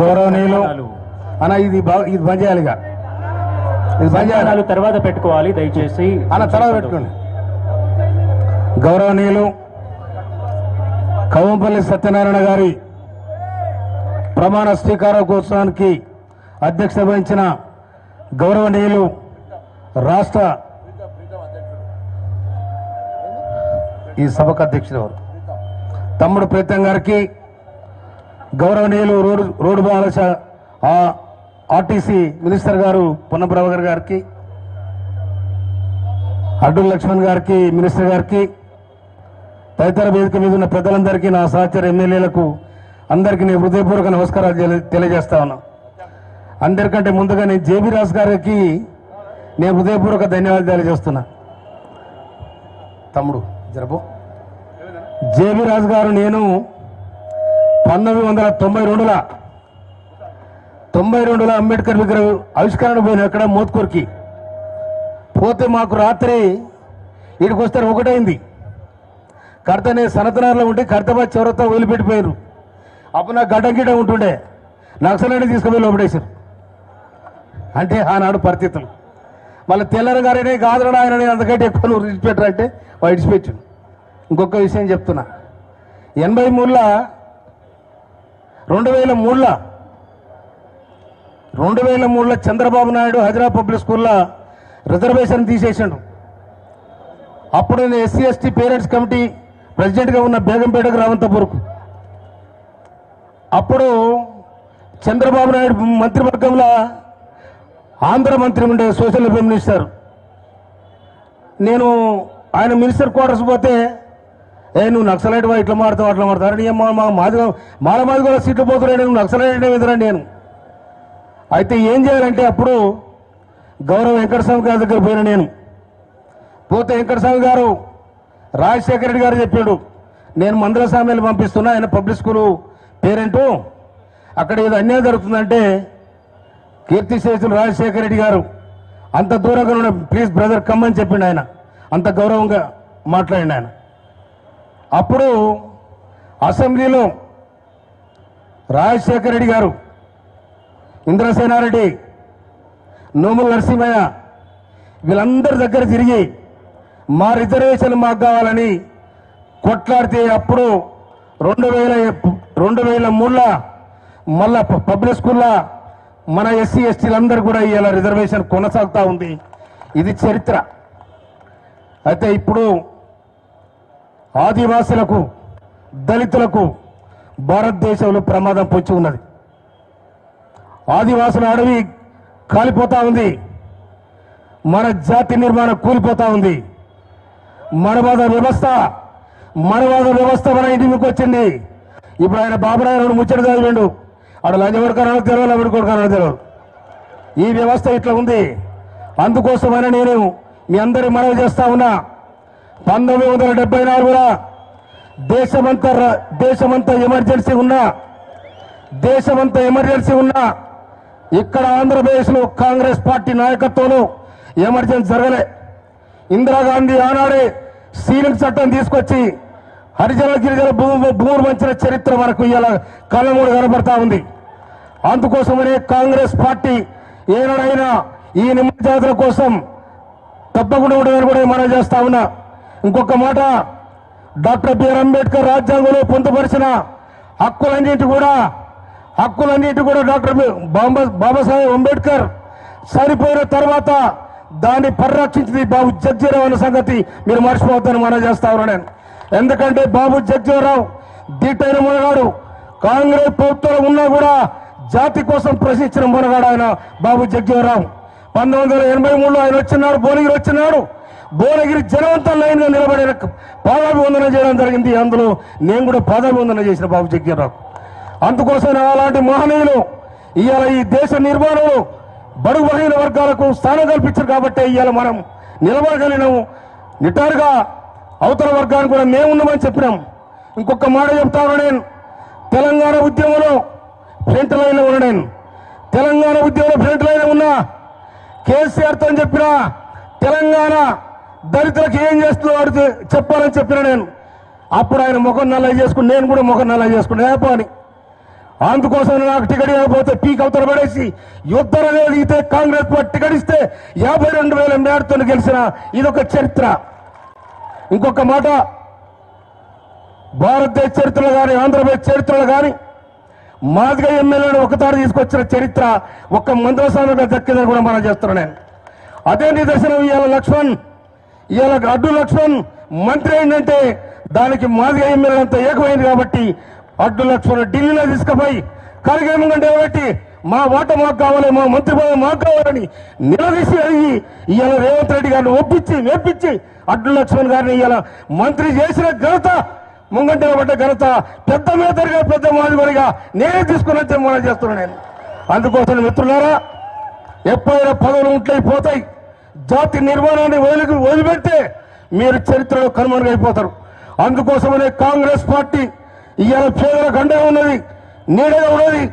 గౌరవనీయులు అన్న ఇది బంద్ చేయాలిగా, ఇది బంద్ చేయాలి, తర్వాత పెట్టుకోవాలి దయచేసి అన్న తర్వాత పెట్టుకోండి. గౌరవనీయులు కవంపల్లి సత్యనారాయణ గారి ప్రమాణ స్వీకారోత్సవానికి అధ్యక్షత వహించిన గౌరవనీయులు రాష్ట్ర ఈ సభకు అధ్యక్షుడు తమ్ముడు ప్రీతం గారికి, గౌరవనీయులు రోడ్డు బాలశ ఆర్టీసీ మినిస్టర్ గారు పొన్నం ప్రభాకర్ గారికి, అడ్డుల లక్ష్మణ్ గారికి, మినిస్టర్ గారికి, తదితర వేదిక మీద ఉన్న పెద్దలందరికీ, నా సహచర ఎమ్మెల్యేలకు అందరికీ నేను హృదయపూర్వక నమస్కారాలు తెలియజేస్తా ఉన్నా. అందరికంటే ముందుగా నేను జేబీ రాజు గారికి నేను హృదయపూర్వక ధన్యవాదాలు తెలియజేస్తున్నా. తమ్ముడు జరబు జేబీ రాజు గారు నేను 1992లో అంబేద్కర్ విగ్రహం ఆవిష్కరణ పోయిన అక్కడ మోత్కూర్కి పోతే మాకు రాత్రి ఇక్కడికి వస్తే ఒకటైంది. కర్తనే సనతనార్లో ఉంటే కర్తబాద్ చివరతో వదిలిపెట్టిపోయారు. అప్పుడు నాకు గడ్డం గిడ్డ ఉంటుండే, నక్సలైట్ తీసుకుపోయి లోపడేశారు. అంటే ఆనాడు పరిస్థితులు. మళ్ళీ తెల్లర గారినే కాదురా ఆయన అందుకంటే ఎక్కువ నువ్వు విడిచిపెట్టరంటే వాడు విడిచిపెట్టాడు. ఇంకొక విషయం చెప్తున్నా, 83లో 2003లో చంద్రబాబు నాయుడు హైదరాబాద్ పబ్లిక్ స్కూల్లో రిజర్వేషన్ తీసేసాడు. అప్పుడు నేను ఎస్సీ ఎస్టీ పేరెంట్స్ కమిటీ ప్రెసిడెంట్గా ఉన్న బేగంపేటకు రావంతపూర్కు. అప్పుడు చంద్రబాబు నాయుడు మంత్రివర్గంలో ఆంధ్ర మంత్రి ఉండే సోషల్ వెల్ఫేర్ మినిస్టర్. నేను ఆయన మినిస్టర్ క్వార్టర్స్ పోతే నువ్వు నక్సలైట్ ఇట్లా మాడతావు అట్లా మాడతావు అని మాది కూడా సీట్లు పోతున్నాయి, నువ్వు నక్సలైట్ ఎదురండి నేను. అయితే ఏం చేయాలంటే అప్పుడు గౌరవ వెంకటస్వామి గారి దగ్గర పోయినా నేను. పోతే వెంకటస్వామి గారు రాజశేఖర రెడ్డి గారు చెప్పాడు, నేను మందుల సామ్యాలు పంపిస్తున్నా, ఆయన పబ్లిక్ స్కూలు పేరెంటు, అక్కడ ఏదో అన్యాయం జరుగుతుందంటే కీర్తిశేషులు రాజశేఖర రెడ్డి గారు అంత దూరంగా ఉన్న ప్లీజ్ బ్రదర్ కమ్మని చెప్పిండు. ఆయన అంత గౌరవంగా మాట్లాడిండు ఆయన. అప్పుడు అసెంబ్లీలో రాజశేఖర రెడ్డి గారు, ఇంద్రసేనారెడ్డి, నోముల నరసింహయ్య వీళ్ళందరి దగ్గర తిరిగి మా రిజర్వేషన్ మాకు కావాలని కొట్లాడితే అప్పుడు 2003లో మళ్ళా పబ్లిక్ స్కూల్లో మన ఎస్సీ ఎస్టీలందరూ కూడా ఇలా రిజర్వేషన్ కొనసాగుతూ ఉంది. ఇది చరిత్ర. అయితే ఇప్పుడు ఆదివాసులకు, దళితులకు భారతదేశంలో ప్రమాదం పొంచి ఉన్నది. ఆదివాసుల అడవి కాలిపోతా ఉంది, మన జాతి నిర్మాణం కూలిపోతా ఉంది. మనవాద వ్యవస్థ మన ఇంటికి వచ్చింది. ఇప్పుడు ఆయన బాబురాయన ముచ్చట చదివిండు, ఆడ లంచగొడకనాడు తెలియదు, అవిడి కొడుకనాడు తెలియదు. ఈ వ్యవస్థ ఇట్లా ఉంది. అందుకోసమైనా నేను మీ అందరి మనవి చేస్తా ఉన్నా, 1974లో దేశమంతా ఎమర్జెన్సీ ఉన్నా ఇక్కడ ఆంధ్రప్రదేశ్లో కాంగ్రెస్ పార్టీ నాయకత్వంలో ఎమర్జెన్సీ జరగలే. ఇందిరాగాంధీ ఆనాడే సీలింగ్ చట్టం తీసుకొచ్చి హరిజన గిరిజన భూములు మంచిన చరిత్ర మనకు ఇలా కళ్ళమూడు కనబడతా ఉంది. అందుకోసమనే కాంగ్రెస్ పార్టీ ఏనాడైనా ఈ నిమ్మజాతుల కోసం తప్పకుండా ఉండదని కూడా మనం చేస్తా ఉన్నా. ఇంకొక మాట, డాక్టర్ బిఆర్ అంబేద్కర్ రాజ్యాంగంలో పొందుపరిచిన హక్కులన్నింటి కూడా డాక్టర్ బాబాసాహెబ్ అంబేద్కర్ చనిపోయిన తర్వాత దాన్ని పరిరక్షించింది బాబు జగ్జీరావు అనే సంగతి మీరు మర్చిపోవద్దని మనం చేస్తా ఉన్నా నేను. ఎందుకంటే బాబు జగ్జీరావు దీటైన మునగాడు, కాంగ్రెస్ ప్రభుత్వంలో ఉన్నా కూడా జాతి కోసం ప్రశ్నించిన మునగాడు ఆయన బాబు జగ్జీరావు. 1983లో ఆయన వచ్చినాడు, భువనగిరి వచ్చినాడు. భువనగిరి జనవంతం లైన్ గా నిలబడి పాదాభివందన చేయడం జరిగింది. అందులో నేను కూడా పాదాభివందన చేసిన బాబు జగ్జీరావు. అందుకోసం అలాంటి మహనీయులు ఇవాళ ఈ దేశ నిర్మాణంలో బడుగు బలహీన వర్గాలకు స్థానం కల్పించారు కాబట్టి ఇవాళ మనం నిలబడగలిగినాము. నిటారుగా అవతల వర్గానికి కూడా మేమున్నామని చెప్పినాం. ఇంకొక మాట చెప్తాను, నేను తెలంగాణ ఉద్యమంలో ఫ్రంట్ లైన్లో ఉన్నా. నేను తెలంగాణ ఉద్యమంలో ఫ్రంట్ లైన్లో ఉన్నా. కేసీఆర్తో చెప్పిన తెలంగాణ దళితులకు ఏం చేస్తున్నాడు చెప్పాలని చెప్పిన నేను. అప్పుడు ఆయన ముఖం నల్ల చేసుకుని నేను కూడా ముఖం నల్ల చేసుకున్నా అని. అందుకోసం నాకు టికెట్ ఇవ్వకపోతే పీక్ అవతల పడేసి యుద్ధంలో దిగితే కాంగ్రెస్ పార్టీ టికెట్ ఇస్తే 52,000 మేడతో గెలిచిన ఇదొక చరిత్ర. ఇంకొక మాట, భారతదేశ చరిత్రలో కానీ ఆంధ్రప్రదేశ్ చరిత్రలో కానీ మాదిగ ఎమ్మెల్యేను ఒకసారి తీసుకొచ్చిన చరిత్ర ఒక్క మంత్రస్వామిగా దక్కిందని కూడా మనం చేస్తున్నాను నేను. అదే నిదర్శనం ఇవాళ లక్ష్మణ్, ఇవాళ అడ్డు లక్ష్మణ్ మంత్రి అయిందంటే దానికి మాదిగ ఎమ్మెల్యే అంతా ఏకమైంది కాబట్టి అడ్డు లక్ష్మణ్ ఢిల్లీలో తీసుకుపోయి కరిగేమంటే పెట్టి మా వాట మాకు కావాలి, మా మంత్రి పదవి మాకు కావాలని నిలదీసి అడిగి ఇవాళ రేవంత్ రెడ్డి గారిని మెప్పించి అడ్డు లక్ష్మణ్ గారిని ఇవాళ మంత్రి చేసిన ఘనత, ముంగంటే పడ్డ ఘనత పెద్ద మేతరిగా పెద్ద మాదిగోడిగా నేనే తీసుకుని వచ్చి మనం చేస్తున్నాను నేను. అందుకోసం మిత్రులారా, ఎప్పుడైనా పదవులు ఉంటే పోతాయి. జాతి నిర్మాణాన్ని వదిలిపెడితే మీరు చరిత్రలో కనుమరుగైపోతారు. అందుకోసమనే కాంగ్రెస్ పార్టీ ఇవాళ పేదలకు అండగా ఉన్నది, నీడగా ఉన్నది.